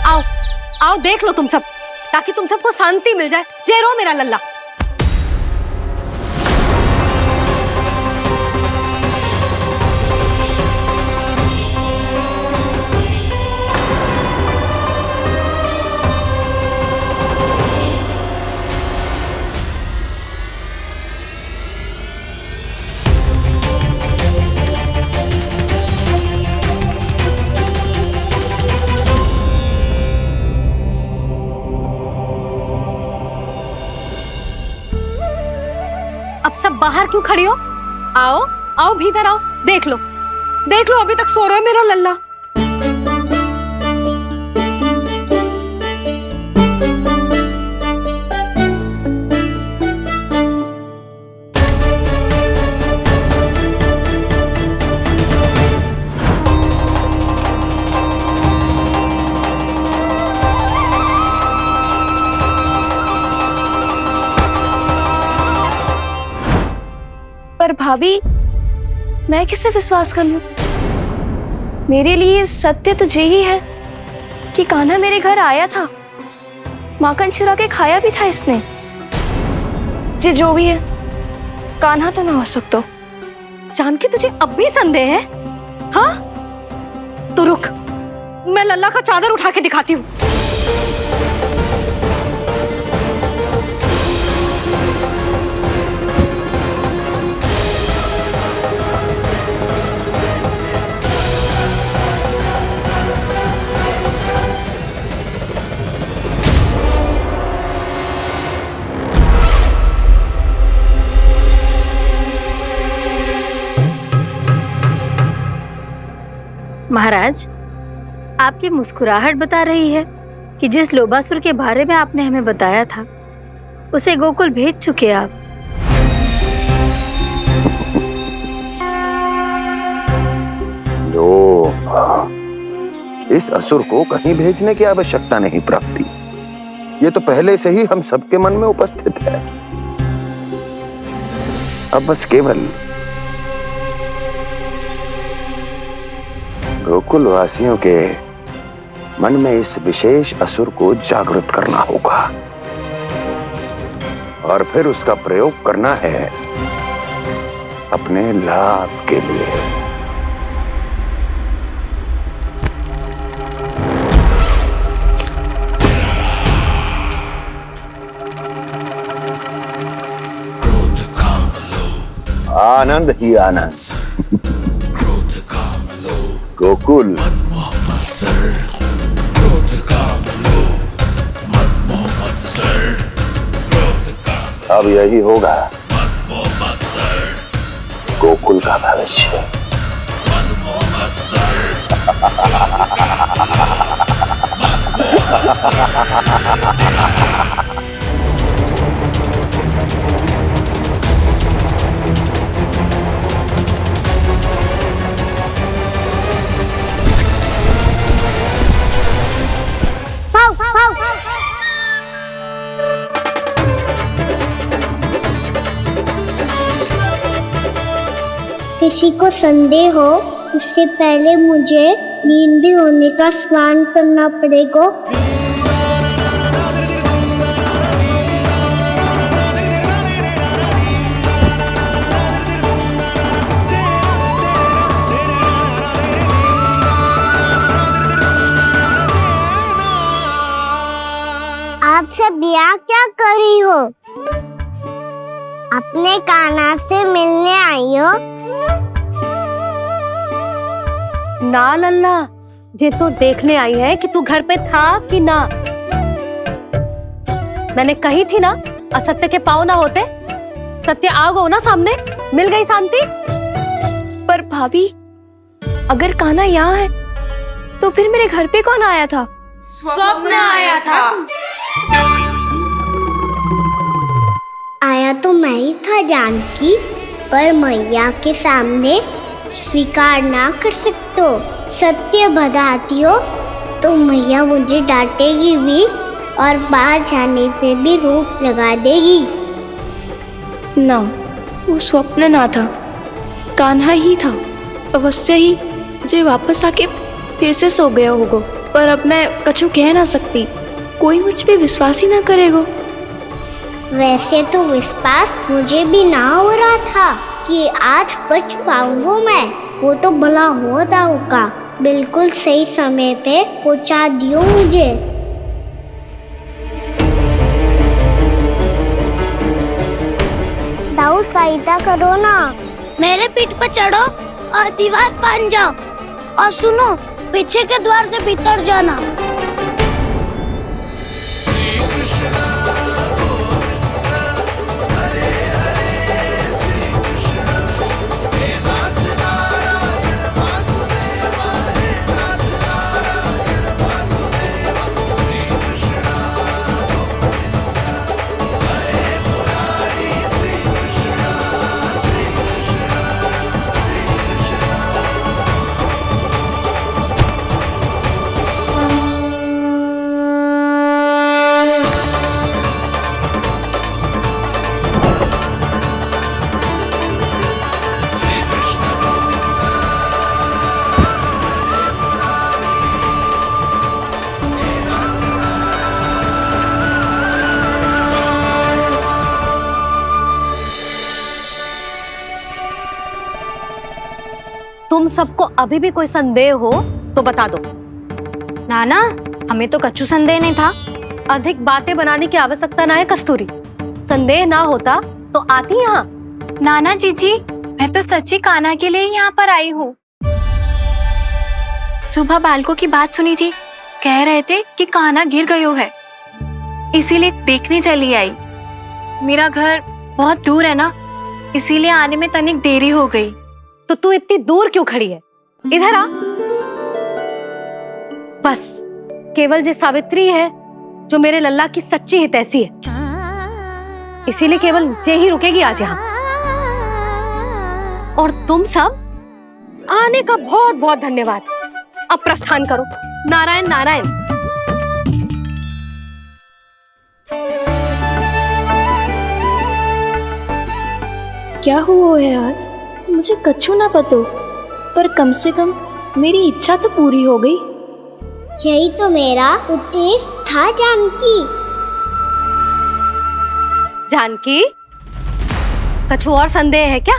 आओ आओ देख लो तुम सब, ताकि तुम सबको शांति मिल जाए। जे रो मेरा लल्ला। अब सब बाहर क्यों खड़ी हो? आओ आओ भीतर आओ, देख लो अभी तक सो रहे हो मेरा लल्ला। पर भाभी, मैं किसे विश्वास कर लूं? मेरे लिए सत्य तो यही है कि कान्हा मेरे घर आया था, माखन चुरा के खाया भी था इसने। ये जो भी है, कान्हा तो ना हो सकता। जानकी तुझे अब भी संदेह है? हाँ तो रुक, मैं लल्ला का चादर उठा के दिखाती हूँ। महाराज, आपकी मुस्कुराहट बता रही है कि जिस लोबासुर के बारे में आपने हमें बताया था, उसे गोकुल भेज चुके आप। इस असुर को कहीं भेजने की आवश्यकता नहीं प्राप्ति। ये तो पहले से ही हम सबके मन में उपस्थित है। अब बस केवल गोकुल वासियों के मन में इस विशेष असुर को जागृत करना होगा और फिर उसका प्रयोग करना है अपने लाभ के लिए। आनंद ही आनंद। गोकुल अब यही होगा गोकुल का भविष्य। किसी को संदेह हो, उससे पहले मुझे नींद भी होने का स्नान करना पड़ेगा। आप सब यहाँ क्या कर रही हो? अपने कान्हा से मिलने आई हो? ना लल्ला, जे तो देखने आई है कि तू घर पे था कि ना। मैंने कही थी ना, असत्य के पांव ना होते। सत्य आ गो ना सामने, मिल गई शांति। पर भाभी, अगर कान्हा यहाँ है तो फिर मेरे घर पे कौन आया था? स्वप्न आया था। आया तो मैं ही था जानकी, पर मैया के सामने स्वीकार ना कर सकते हो। सत्य बताती हो तो मैया मुझे डांटेगी भी और बाहर जाने पे भी रोक लगा देगी। ना, वो स्वप्न ना था, कान्हा ही था। अवश्य ही जे वापस आके फिर से सो गया होगा। पर अब मैं कछु कह ना सकती, कोई मुझ पे विश्वास ही ना करेगा। वैसे तो विश्वास मुझे भी ना हो रहा था कि आज बच पाऊंगा मैं। वो तो भला होता होगा, बिल्कुल सही समय पे पहुंचा दियो मुझे। दाऊ सहायता करो ना, मेरे पीठ पर चढ़ो और दीवार फान जाओ, और सुनो, पीछे के द्वार से भीतर जाना। तुम सबको अभी भी कोई संदेह हो तो बता दो। नाना, हमें तो कछु संदेह नहीं था। अधिक बातें बनाने की आवश्यकता ना है कस्तूरी। संदेह ना होता तो आती यहाँ। नाना जीजी, मैं तो सच्ची कान्हा के लिए यहाँ पर आई हूँ। सुबह बालकों की बात सुनी थी, कह रहे थे कि कान्हा गिर गयो है, इसीलिए देखने चली आई। मेरा घर बहुत दूर है ना, इसीलिए आने में तनिक देरी हो गई। तो तू इतनी दूर क्यों खड़ी है? इधर आ। बस केवल जे सावित्री है जो मेरे लल्ला की सच्ची हितैषी है, इसीलिए केवल जे ही रुकेगी आज यहाँ। और तुम सब आने का बहुत बहुत धन्यवाद। अब प्रस्थान करो। नारायण नारायण। क्या हुआ है आज? मुझे कछु ना पतो, पर कम से कम मेरी इच्छा तो पूरी हो गई। यही तो मेरा उद्देश्य था जानकी। जानकी, कछु और संदेह है क्या?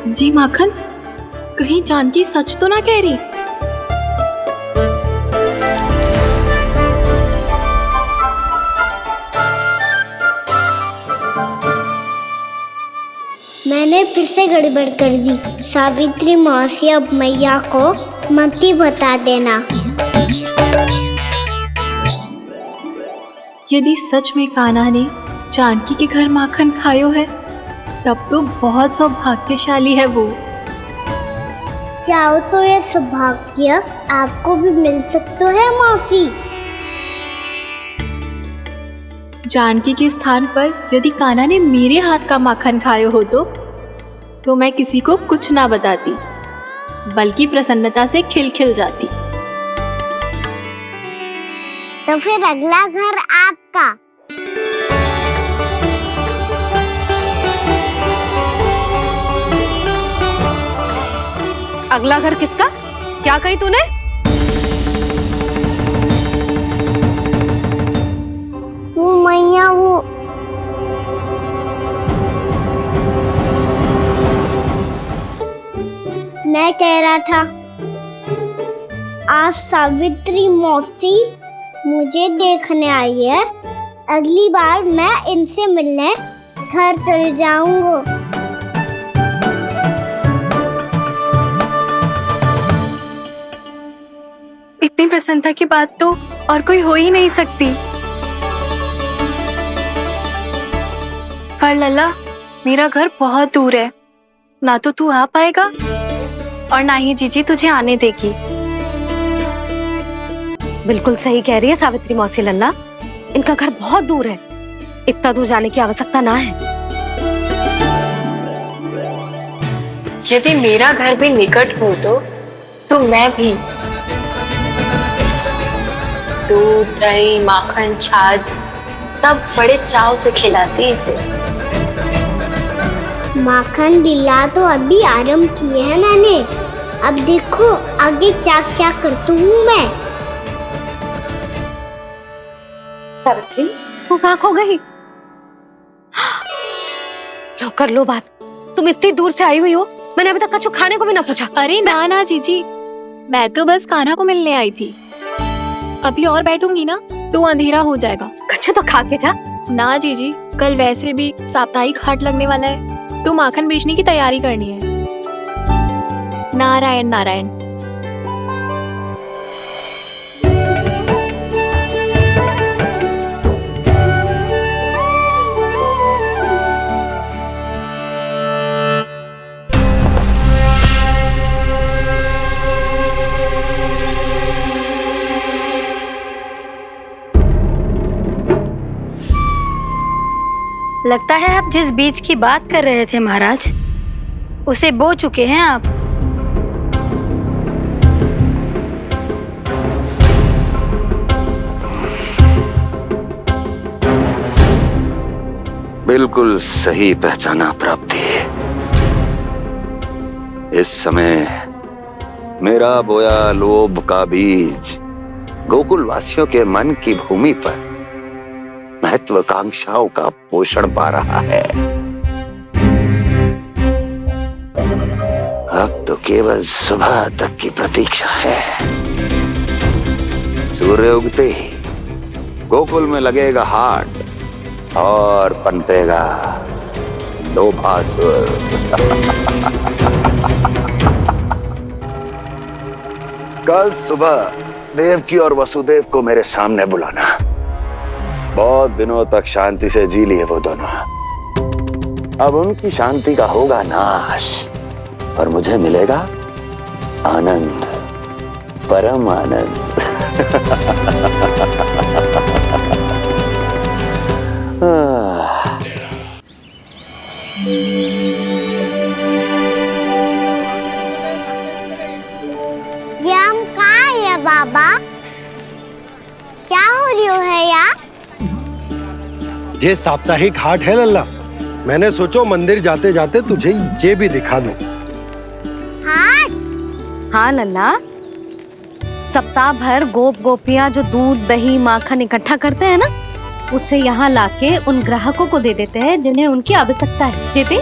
जी माखन, कहीं जानकी सच तो ना कह रही? मैंने फिर से गड़बड़ कर दी। सावित्री मौसी अब मैया को मत ही बता देना। यदि सच में कान्हा ने जानकी के घर माखन खायो है, तब तो बहुत सौभाग्यशाली है वो। चाहो तो ये सौभाग्य आपको भी मिल सकता है मौसी। जानकी के स्थान पर यदि कान्हा ने मेरे हाथ का माखन खायो हो तो मैं किसी को कुछ ना बताती, बल्कि प्रसन्नता से खिलखिल जाती। तो फिर अगला घर आपका। अगला घर किसका? क्या कही तूने? वो मैया, वो मैं कह रहा था, आज सावित्री मौसी मुझे देखने आई है। अगली बार मैं इनसे मिलने घर चले जाऊंगा। इतनी प्रसन्नता की बात तो और कोई हो ही नहीं सकती। पर लल्ला, मेरा घर बहुत दूर है, ना तो तू आ पाएगा और ना ही जीजी तुझे आने देगी। बिल्कुल सही कह रही है सावित्री मौसी लल्ला, इनका घर बहुत दूर है, इतना दूर जाने की आवश्यकता ना है। यदि मेरा घर भी निकट हो तो मैं भी दूध, दही, माखन, छाछ कितना बड़े चाव से खिलाती इसे। माखन लीला तो अभी आरंभ किए हैं मैंने, अब देखो आगे क्या क्या करती हूँ मैं। सावित्री, तू कहाँ खो गई? लो कर लो बात। तुम इतनी दूर से आई हुई हो, मैंने अभी तक कछु खाने को भी ना पूछा। अरे ना ना जीजी, मैं तो बस कान्हा को मिलने आई थी। अभी और बैठूंगी ना तो अंधेरा हो जाएगा। कछु तो खा के जा। ना जीजी, कल वैसे भी साप्ताहिक हाट लगने वाला है, तो माखन बेचने की तैयारी करनी है। नारायण नारायण। लगता है आप जिस बीज की बात कर रहे थे महाराज, उसे बो चुके हैं आप। बिल्कुल सही पहचाना प्राप्ति। इस समय मेरा बोया लोभ का बीज गोकुल वासियों के मन की भूमि पर महत्वाकांक्षाओं का पोषण पा रहा है। अब तो केवल सुबह तक की प्रतीक्षा है। सूर्य उगते ही गोकुल में लगेगा हाट और पनपेगा लोभासुर। कल सुबह देवकी और वसुदेव को मेरे सामने बुलाना। बहुत दिनों तक शांति से जी लिए वो दोनों, अब उनकी शांति का होगा नाश और मुझे मिलेगा आनंद, परम आनंद। ये हम कहाँ है बाबा? क्या हो रही है यार? ये साप्ताहिक हाट है लल्ला। मैंने सोचो मंदिर जाते जाते तुझे ये भी दिखा दूं। हाट? हाँ लल्ला, सप्ताह भर गोप गोपियां जो दूध दही माखन इकट्ठा करते हैं ना, उसे यहाँ लाके उन ग्राहकों को दे देते हैं जिन्हें उनकी आवश्यकता है। जेपी,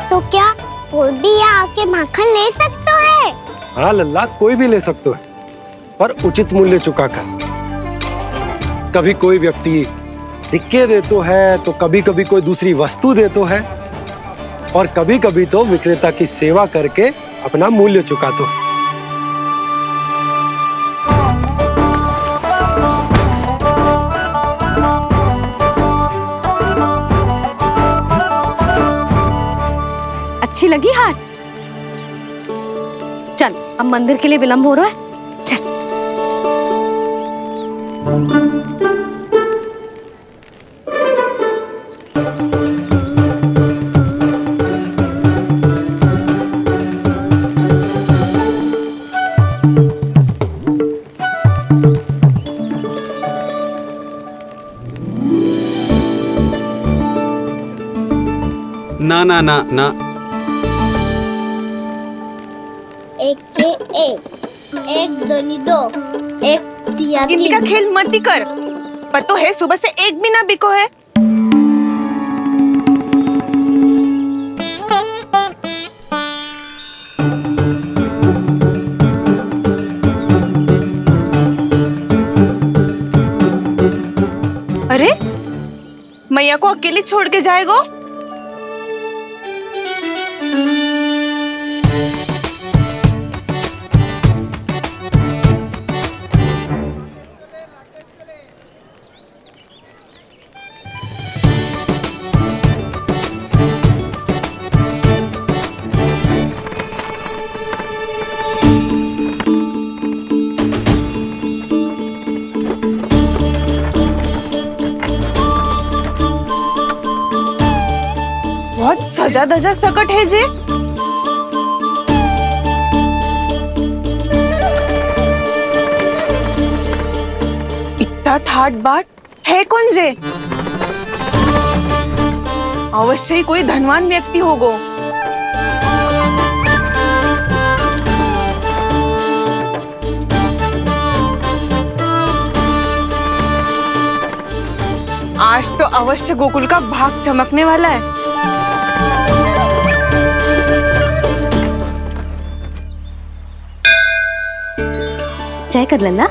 तो क्या कोई भी यहाँ आके माखन ले सकता है? हाँ लल्ला, कोई भी ले सकते है, पर उचित मूल्य चुका कर। कभी कोई व्यक्ति सिक्के देतो है, तो कभी कभी कोई दूसरी वस्तु देतो है, और कभी कभी तो विक्रेता की सेवा करके अपना मूल्य चुकातो है। अच्छी लगी हाट? चल, अब मंदिर के लिए विलंब हो रहा है, चल। ना ना ना ना, एक के एक दोनी दो, एक दिया गिनती का खेल मत ही कर। पतो है सुबह से एक भी ना बिको है। अरे मैया को अकेले छोड़ के जाएगो? बहुत सजा धजा सकट है जे। एवढा थाटबाट है कौन जे? अवश्य ही कोई धनवान व्यक्ति होगो। आज तो अवश्य गोकुल का भाग चमकने वाला है। चाय कर लल्ला।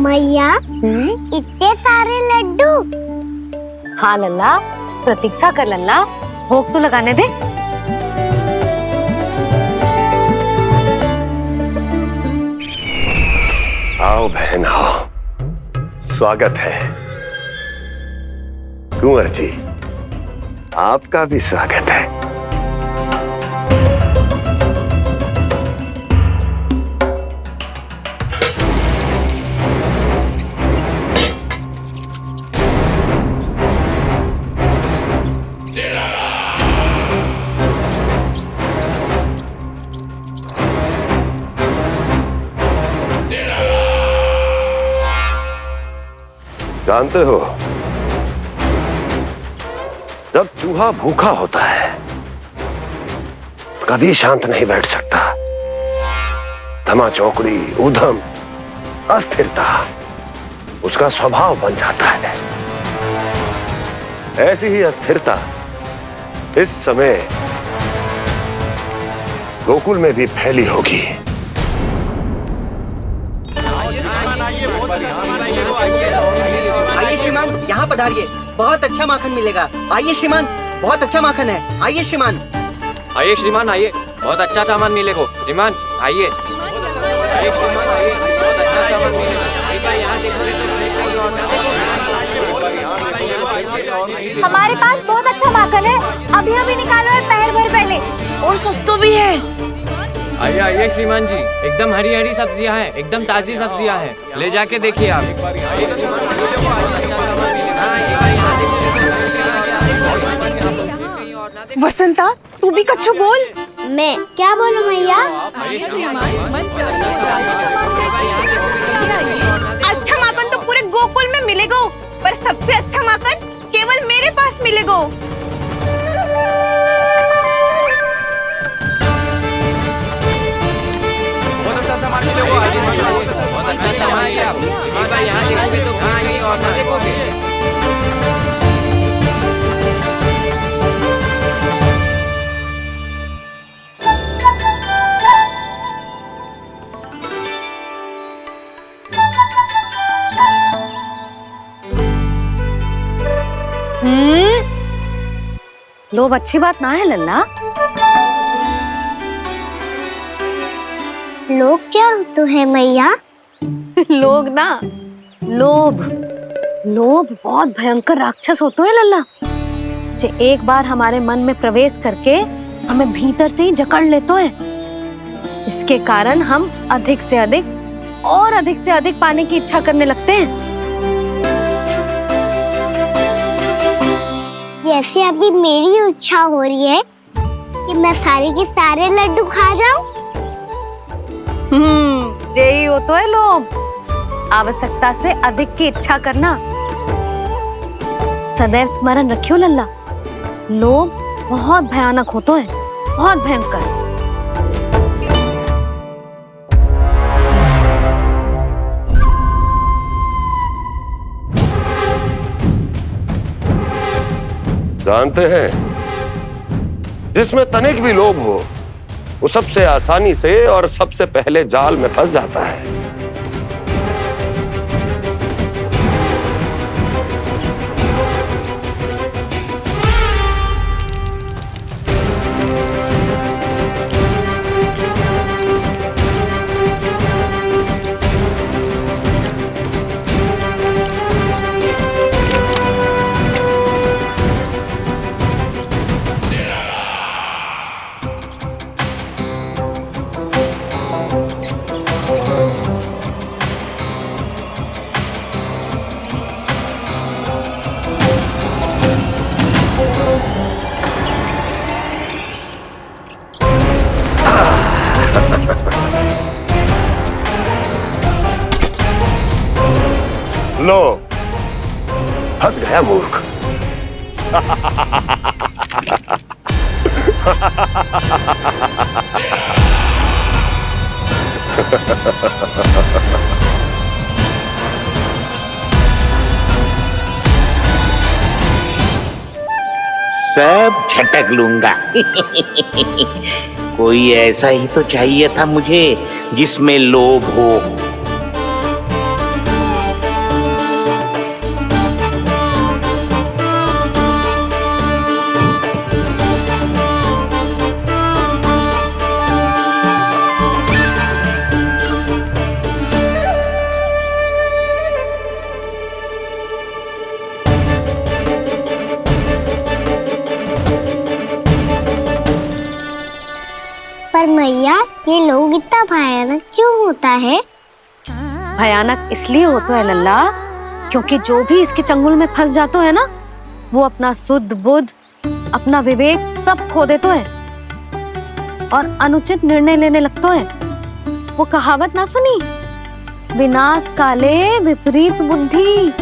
मैया इतने सारे लड्डू। हाँ लल्ला, प्रतीक्षा कर लल्ला, भोग तो लगाने दे। आओ बहन आओ, स्वागत है। कुंवर जी, आपका भी स्वागत है। जानते हो, जब चूहा भूखा होता है कभी शांत नहीं बैठ सकता। धमा चौकड़ी, उधम, अस्थिरता उसका स्वभाव बन जाता है। ऐसी ही अस्थिरता इस समय गोकुल में भी फैली होगी। आइए श्रीमान, यहाँ पधारिए, बहुत अच्छा माखन मिलेगा। आइए श्रीमान, बहुत अच्छा माखन है। आइए श्रीमान। आइए श्रीमान, आइए, बहुत अच्छा सामान मिलेगा। श्रीमान आइए, आइए श्रीमान, आइए, बहुत अच्छा सामान मिलेगा। हमारे पास बहुत अच्छा माखन है, अभी अभी निकालो है, पहर भर पहले, और सस्ता भी है। आइए आइए श्रीमान जी, एकदम हरी हरी सब्जियां हैं, एकदम ताजी सब्जियां हैं, ले जाके देखिए आप। वसंता, तू भी कछु बोल। मैं क्या बोलूं मैया? अच्छा माखन तो पूरे गोकुल में मिलेगा, पर सबसे अच्छा माखन केवल मेरे पास मिलेगा। बहुत अच्छा सामान है आप। एक बार यहाँ देखोगे तो कहीं और ना देखोगे। लोभ अच्छी बात ना है लल्ला। लोग क्या तो है मैया? लोग ना, लोभ। लोभ बहुत भयंकर राक्षस होता है लल्ला, जो एक बार हमारे मन में प्रवेश करके हमें भीतर से ही जकड़ लेता है। इसके कारण हम अधिक से अधिक और अधिक से अधिक पाने की इच्छा करने लगते हैं। जैसे अभी मेरी इच्छा हो रही है कि मैं सारे के सारे लड्डू खा जाऊं। यही होता है लोभ, आवश्यकता से अधिक की इच्छा करना। सदैव स्मरण रखियो लल्ला, लोभ बहुत भयानक होता है, बहुत भयंकर। जानते हैं, जिसमें तनिक भी लोभ हो वो सबसे आसानी से और सबसे पहले जाल में फंस जाता है। लो, फंस गया मूर्ख। सब झटक लूंगा। कोई ऐसा ही तो चाहिए था मुझे जिसमें लोभ हो। पर मैया, ये लोग इतना भयानक क्यों होता है? भयानक इसलिए होता है लल्ला, क्योंकि जो भी इसके चंगुल में फंस जाता है ना, वो अपना शुद्ध बुद्ध, अपना विवेक सब खो देता है और अनुचित निर्णय लेने लगता है। वो कहावत ना सुनी, विनाश काले विपरीत बुद्धि।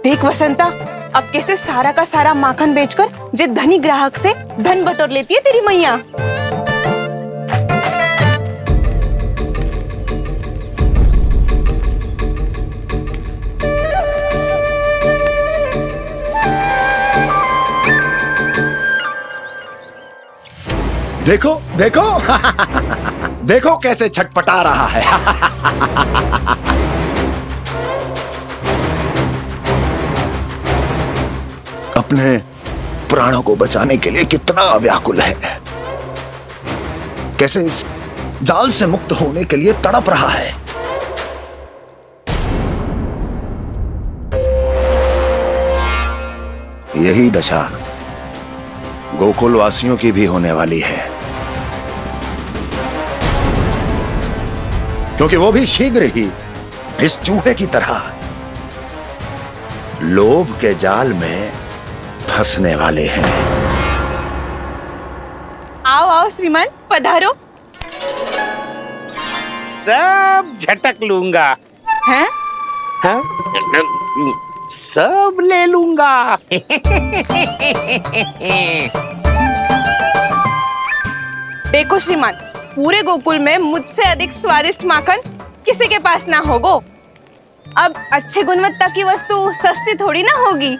देख वसंता, अब कैसे सारा का सारा माखन बेचकर जे धनी ग्राहक से धन बटोर लेती है तेरी मैया। देखो देखो देखो कैसे छटपटा रहा है। अपने प्राणों को बचाने के लिए कितना व्याकुल है, कैसे इस जाल से मुक्त होने के लिए तड़प रहा है। यही दशा गोकुल वासियों की भी होने वाली है, क्योंकि वो भी शीघ्र ही इस चूहे की तरह लोभ के जाल में फंसने वाले हैं। आओ आओ श्रीमान, पधारो। सब झटक लूंगा। हैं? हाँ? सब ले लूंगा। देखो श्रीमान, पूरे गोकुल में मुझसे अधिक स्वादिष्ट माखन किसी के पास ना होगो। अब अच्छे गुणवत्ता की वस्तु सस्ती थोड़ी ना होगी।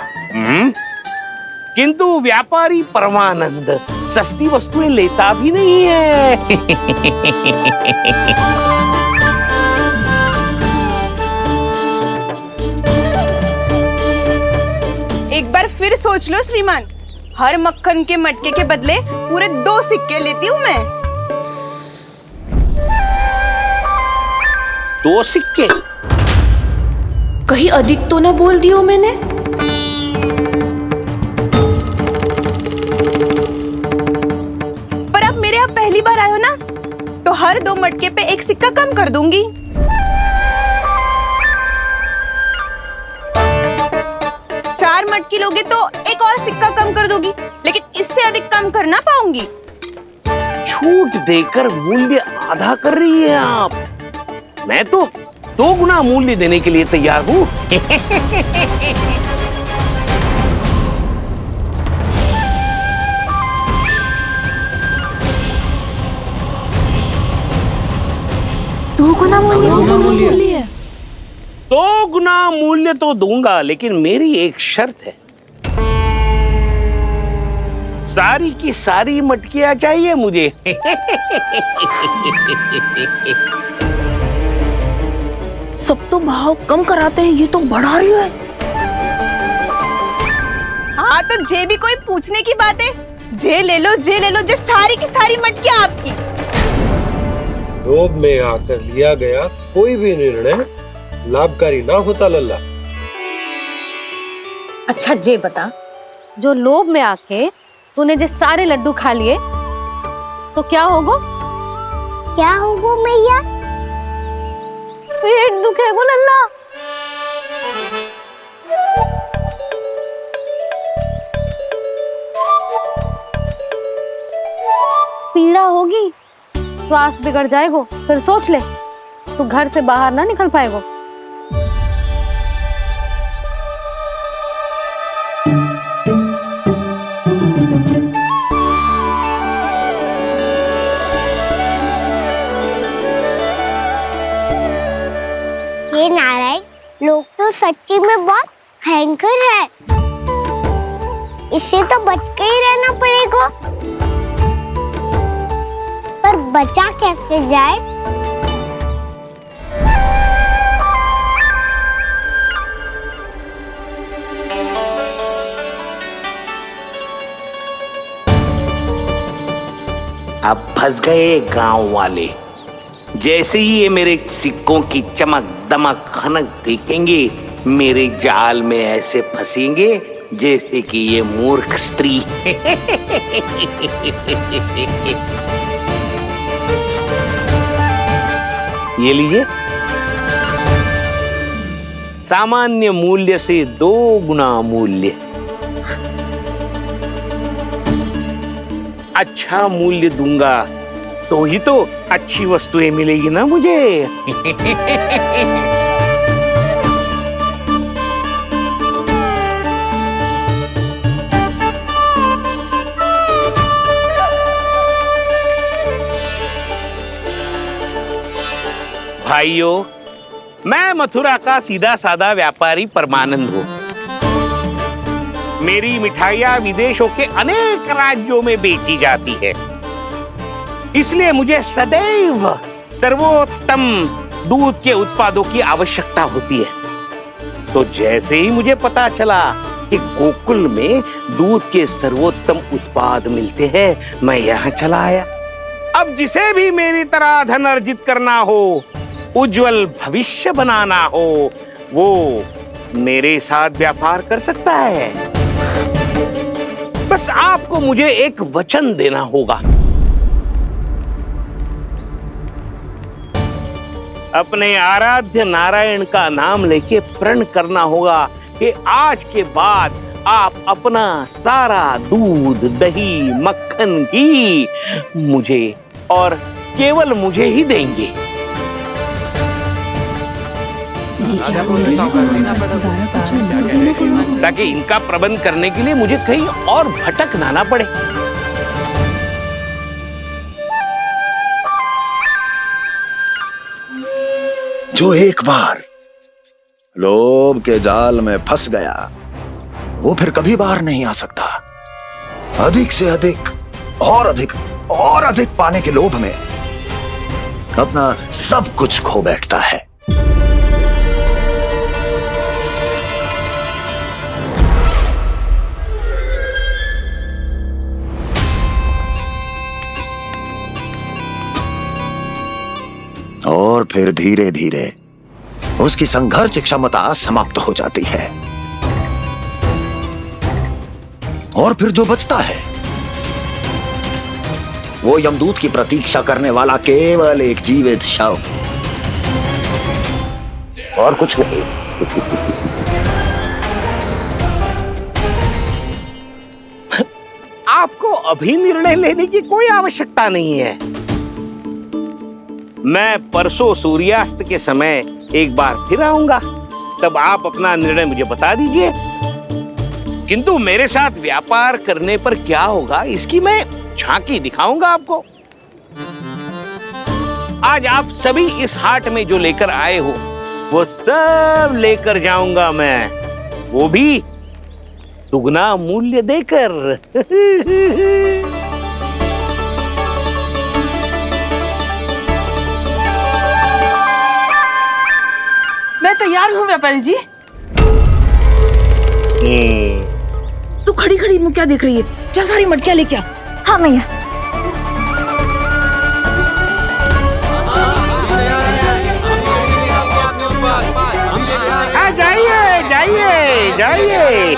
किंतु व्यापारी परमानंद सस्ती वस्तुएं लेता भी नहीं है। एक बार फिर सोच लो श्रीमान, हर मक्खन के मटके के बदले पूरे 2 सिक्के लेती हूँ मैं। 2 सिक्के? कहीं अधिक तो ना बोल दियो मैंने? पर आप मेरे यहाँ पहली बार आए हो ना, तो हर 2 मटके पे 1 सिक्का कम कर दूंगी। चार मटकी लोगे तो 1 और सिक्का कम कर दोगी, लेकिन इससे अधिक कम कर ना पाऊंगी। छूट देकर मूल्य आधा कर रही है आप। मैं तो 2 गुना मूल्य देने के लिए तैयार हूँ। दो गुना मूल्य? 2 गुना मूल्य तो दूंगा, लेकिन मेरी एक शर्त है। सारी की सारी मटकियां चाहिए मुझे। सब तो भाव कम कराते हैं, ये तो बढ़ा रही है। हाँ तो जे भी कोई पूछने की बात है, जे ले लो, जे सारी की सारी मटकियां आपकी। लोभ में आकर लिया गया कोई भी निर्णय लाभकारी ना होता लल्ला। अच्छा जे बता, जो लोभ में आके तूने जो सारे लड्डू खा लिए तो क्या होगा? क्या होगा मैया? पेट दुखेगा लल्ला। पीड़ा होगी, स्वास्थ्य बिगड़ जाएगा, फिर सोच ले तू घर से बाहर ना निकल पाएगा। ये नारायण लोग तो सच्ची में बहुत भयंकर है, इससे तो बच के ही रहना पड़ेगा। पर बचा कैसे जाए? अब फंस गए गांव वाले। जैसे ही ये मेरे सिक्कों की चमक दमक खनक देखेंगे, मेरे जाल में ऐसे फंसेंगे जैसे कि ये मूर्ख स्त्री। ये लीजिए, सामान्य मूल्य से 2 गुना मूल्य। अच्छा मूल्य दूंगा तो ही तो अच्छी वस्तुएं मिलेगी ना मुझे। भाइयों, मैं मथुरा का सीधा साधा व्यापारी परमानंद हूं। मेरी मिठाइयां विदेशों के अनेक राज्यों में बेची जाती है, इसलिए मुझे सदैव सर्वोत्तम दूध के उत्पादों की आवश्यकता होती है। तो जैसे ही मुझे पता चला कि गोकुल में दूध के सर्वोत्तम उत्पाद मिलते हैं, मैं यहाँ चला आया। अब जिसे भी मेरी तरह धन अर्जित करना हो, उज्जवल भविष्य बनाना हो, वो मेरे साथ व्यापार कर सकता है। बस आपको मुझे एक वचन देना होगा। अपने आराध्य नारायण का नाम लेके प्रण करना होगा कि आज के बाद आप अपना सारा दूध, दही, मक्खन, घी मुझे और केवल मुझे ही देंगे। ताकि इनका प्रबंध करने के लिए मुझे कहीं और भटकना ना पड़े। जो एक बार लोभ के जाल में फंस गया, वो फिर कभी बाहर नहीं आ सकता। अधिक से अधिक और अधिक और अधिक पाने के लोभ में अपना सब कुछ खो बैठता है। और फिर धीरे धीरे उसकी संघर्ष क्षमता समाप्त हो जाती है, और फिर जो बचता है वो यमदूत की प्रतीक्षा करने वाला केवल एक जीवित शव, और कुछ नहीं। आपको अभी निर्णय लेने की कोई आवश्यकता नहीं है। मैं परसों सूर्यास्त के समय एक बार फिर आऊंगा, तब आप अपना निर्णय मुझे बता दीजिए। किंतु मेरे साथ व्यापार करने पर क्या होगा, इसकी मैं झांकी दिखाऊंगा आपको। आज आप सभी इस हाट में जो लेकर आए हो, वो सब लेकर जाऊंगा मैं, वो भी दुगना मूल्य देकर। मैं तैयार हूँ व्यापारी जी। तू खड़ी खड़ी मुँह क्या देख रही है? चल सारी मटकियाँ लेके आ। हाँ मैया। जाइए।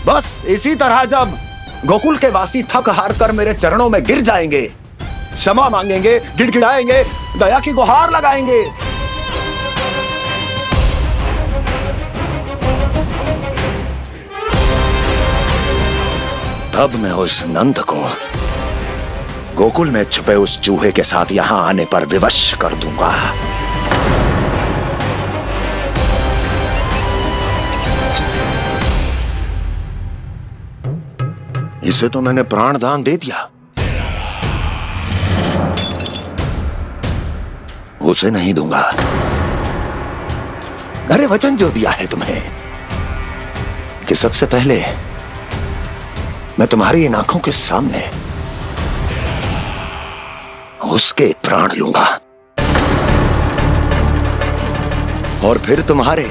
बस इसी तरह जब गोकुल के वासी थक हार कर मेरे चरणों में गिर जाएंगे, क्षमा मांगेंगे, गिड़गिड़ाएंगे, दया की गुहार लगाएंगे, तब मैं उस नंद को गोकुल में छुपे उस चूहे के साथ यहां आने पर विवश कर दूंगा। इसे तो मैंने प्राण दान दे दिया, उसे नहीं दूंगा। अरे वचन जो दिया है तुम्हें कि सबसे पहले मैं तुम्हारी इन आंखों के सामने उसके प्राण लूंगा और फिर तुम्हारे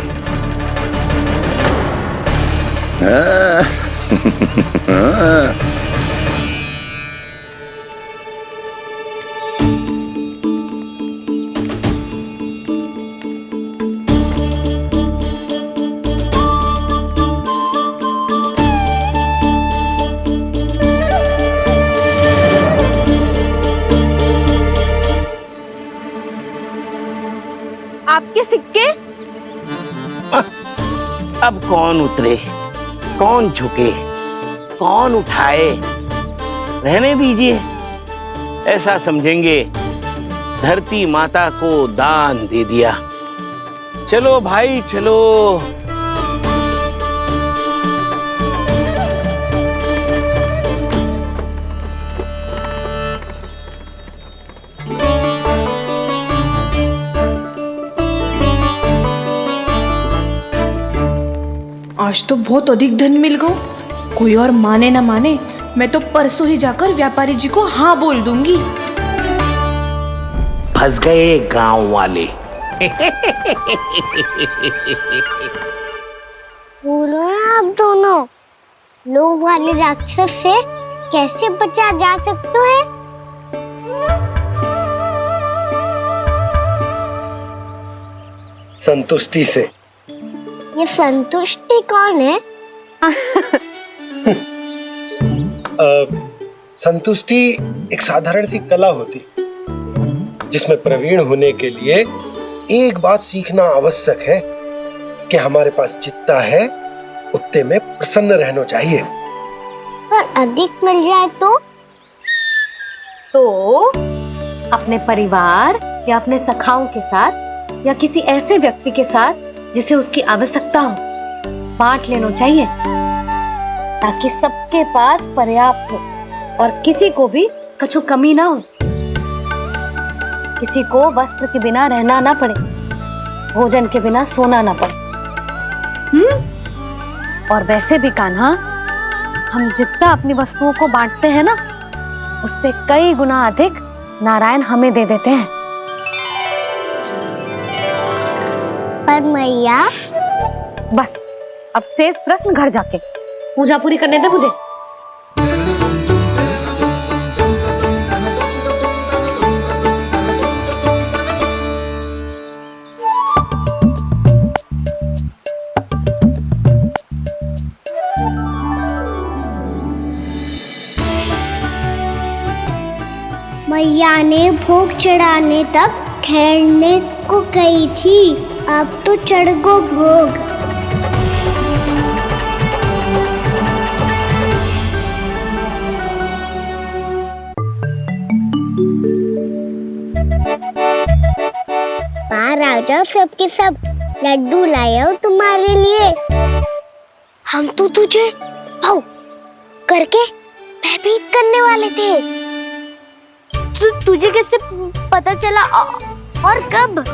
आपके सिक्के? अब कौन उतरे, कौन झुके, कौन उठाए? रहने दीजिए, ऐसा समझेंगे धरती माता को दान दे दिया। चलो भाई चलो। आज तो बहुत अधिक धन मिल गया। कोई और माने ना माने, मैं तो परसों ही जाकर व्यापारी जी को हाँ बोल दूंगी। फंस गए गांव वाले। बोलो ना आप दोनों, लोभ वाले राक्षस से कैसे बचा जा सकता है? संतुष्टि से। ये संतुष्टि कौन है? संतुष्टि एक साधारण सी कला होती जिसमें प्रवीण होने के लिए एक बात सीखना आवश्यक है कि हमारे पास जितना है उतने में प्रसन्न रहना चाहिए। पर अधिक मिल जाए तो अपने परिवार या अपने सखाओं के साथ या किसी ऐसे व्यक्ति के साथ जिसे उसकी आवश्यकता हो बांट लेना चाहिए, ताकि सबके पास पर्याप्त हो और किसी को भी कछु कमी ना हो, किसी को वस्त्र के बिना रहना ना पड़े, भोजन के बिना सोना ना पड़े। और वैसे भी कान्हा, हम जितना अपनी वस्तुओं को बांटते हैं ना, उससे कई गुना अधिक नारायण हमें दे देते हैं। पर मैया, बस अब शेष प्रश्न घर जाके पूजा पूरी करने दे मुझे। मैया ने भोग चढ़ाने तक ठहरने को कही थी, अब तो चढ़ गो भोग। बाहर आ जाओ सबके सब, लड्डू लाया हूँ तुम्हारे लिए। हम तो तुझे भाव करके भयभीत करने वाले थे। तुझे कैसे पता चला? और कब?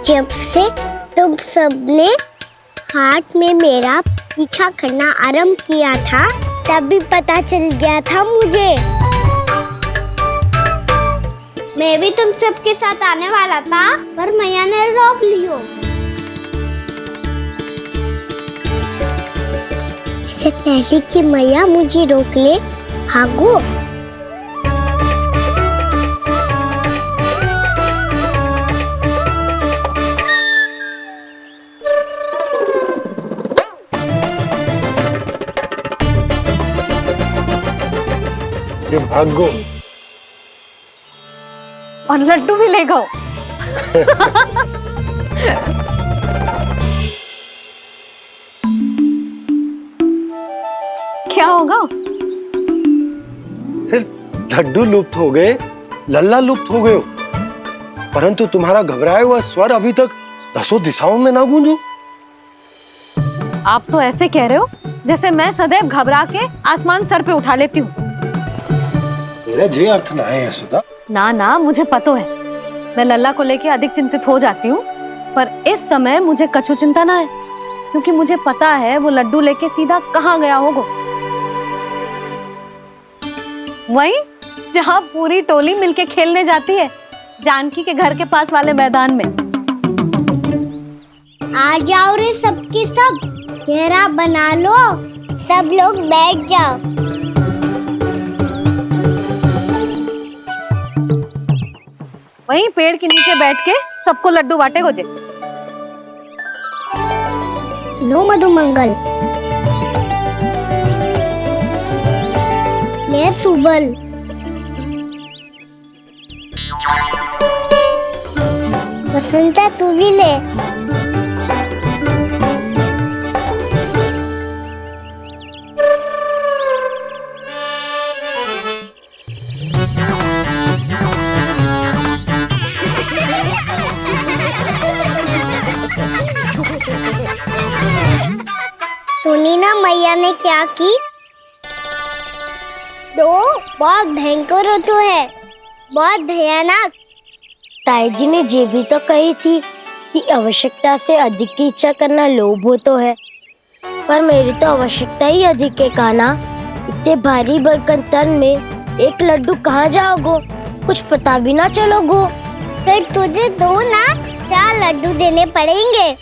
जब से तुम सबने हाथ में मेरा पीछा करना आरंभ किया था तभी पता चल गया था मुझे। मैं भी तुम सबके साथ आने वाला था पर मैया ने रोक लियो। इससे पहले कि मैया मुझे रोक ले, भागो। भागो और लड्डू भी ले गो। क्या होगा? लड्डू लुप्त हो गए, लल्ला लुप्त हो गए, परंतु तुम्हारा घबराया हुआ स्वर अभी तक 10 दिशाओं में ना गूंजो। आप तो ऐसे कह रहे हो जैसे मैं सदैव घबरा के आसमान सर पे उठा लेती हूँ। मेरा जे अर्थ ना है यशोदा। ना ना, मुझे पता है, मैं लल्ला को लेके अधिक चिंतित हो जाती हूँ, पर इस समय मुझे कछु चिंता ना है, क्योंकि मुझे पता है वो लड्डू लेके सीधा कहाँ गया होगा। वहीं जहाँ पूरी टोली मिलके खेलने जाती है, जानकी के घर के पास वाले मैदान में। आ जाओ रे सबके सब, घेरा बना लो, सब लोग बैठ जाओ। वहीं पेड़ के नीचे बैठ के सबको लड्डू बांटे गोजे। लो मधुमंगल, ले सुबल, बसंता तू भी ले। सुनी ना मैया ने क्या की? दो बहुत भयंकर ऋतु है, बहुत भयानक। ताई जी ने ये भी तो कही थी कि आवश्यकता से अधिक की इच्छा करना लोभ हो तो है, पर मेरी तो आवश्यकता ही अधिक है कान्हा। इतने भारी बलकन तन में एक लड्डू कहाँ जाओगो, कुछ पता भी ना चलोगो। फिर तुझे 2 ना 4 लड्डू देने पड़ेंगे।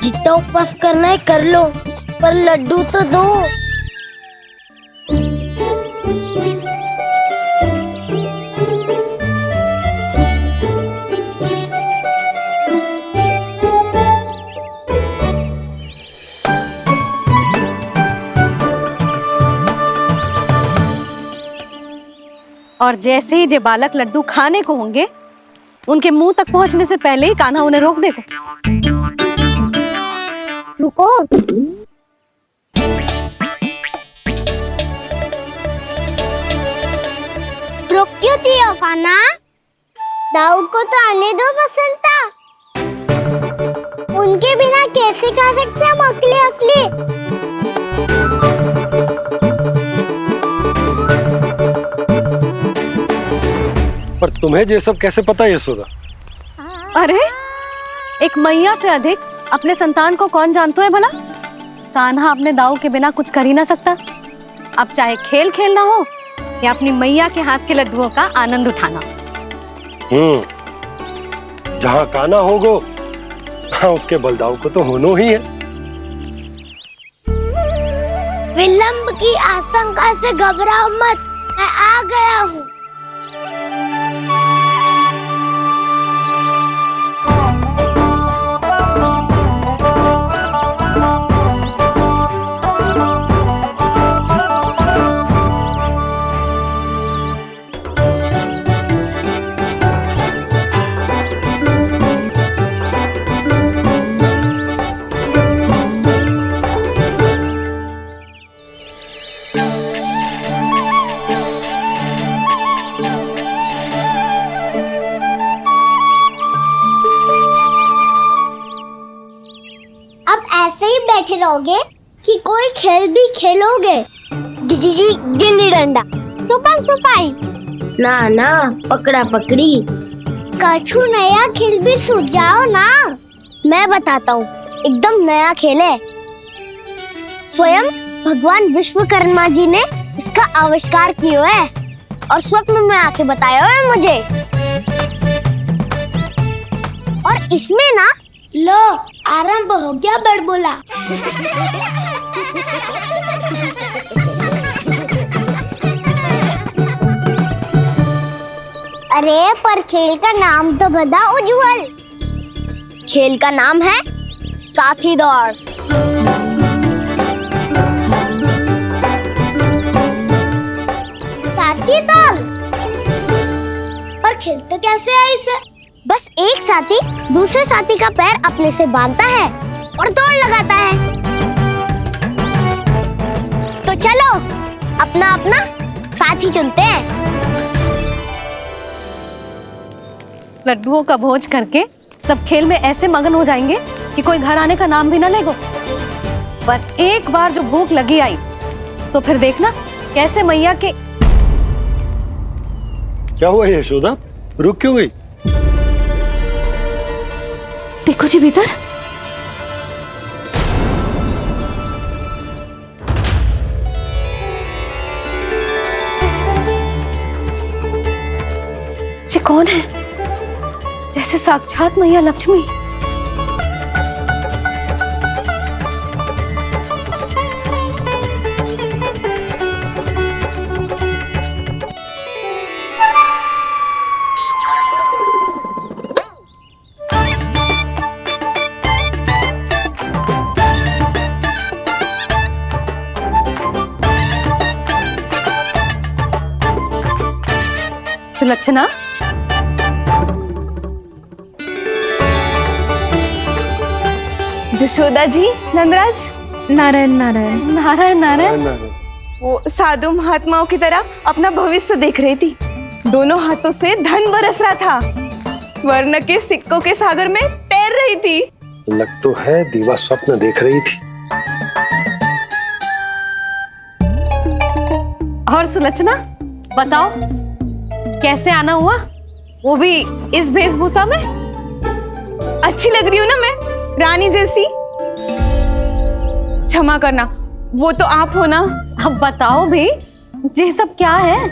जितना उपवास करना है कर लो, पर लड्डू तो दो। और जैसे ही जे बालक लड्डू खाने को होंगे, उनके मुंह तक पहुंचने से पहले ही कान्हा उन्हें रोक देगा। रुको, रुक क्यों दिया कान्हा? दाऊद को तो आने दो बसंता, उनके बिना कैसे खा सकते हम अकेले अकेले? पर तुम्हें ये सब कैसे पता है यशोदा? अरे एक मैया से अधिक अपने संतान को कौन जानता है भला? कान्हा अपने दाऊ के बिना कुछ कर ही ना सकता। अब चाहे खेल खेलना हो या अपनी मैया के हाथ के लड्डुओं का आनंद उठाना। जहाँ कान्हा होगो वहाँ उसके बलदाऊ को तो होना ही है। विलंब की आशंका से घबराओ मत, मैं आ गया हूँ। ऐसे ही बैठे रहोगे कि कोई खेल भी खेलोगे? गिल्ली डंडा, छुपन छुपाई, ना पकड़ा पकड़ी, कछु नया खेल भी सुझाओ ना। मैं बताता हूँ, एकदम नया खेल है। स्वयं भगवान विश्वकर्मा जी ने इसका आविष्कार किया है और स्वप्न में आके बताया है मुझे। और इसमें ना, लो आरंभ हो गया बड़बोला। अरे पर खेल का नाम तो बता उज्जवल। खेल का नाम है साथी दौड़। साथी दौड़? पर खेलते कैसे है इसे? बस एक साथी दूसरे साथी का पैर अपने से बांधता है और दौड़ लगाता है। तो चलो अपना अपना साथी चुनते हैं। लड्डुओं का भोज करके सब खेल में ऐसे मगन हो जाएंगे कि कोई घर आने का नाम भी ना लेगो। पर एक बार जो भूख लगी आई तो फिर देखना कैसे मैया के। क्या हुआ यशोदा, रुक क्यों गई? देखो जी भीतर। ये कौन है? जैसे साक्षात मैया लक्ष्मी। सुलक्षणा, जशोदा जी, नंदराज। नारायण नारायण नारायण नारायण। वो साधु महात्माओं की तरह अपना भविष्य देख रही थी। दोनों हाथों से धन बरस रहा था। स्वर्ण के सिक्कों के सागर में तैर रही थी। लग तो है दीवा स्वप्न देख रही थी। और सुलक्षणा बताओ, कैसे आना हुआ, वो भी इस वेशभूषा में? अच्छी लग रही हूँ ना मैं, रानी जैसी? क्षमा करना, वो तो आप हो ना। अब बताओ भी, ये सब क्या है?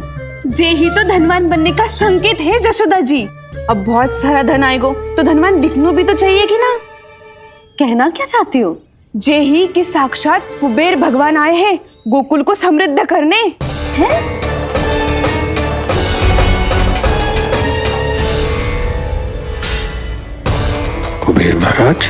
ये ही तो धनवान बनने का संकेत है जशोदा जी। अब बहुत सारा धन आएगा तो धनवान दिखना भी तो चाहिए कि ना। कहना क्या चाहती हो? जे ही कि साक्षात कुबेर भगवान आए हैं गोकुल को समृद्ध करने। हैं? कुबेर महाराज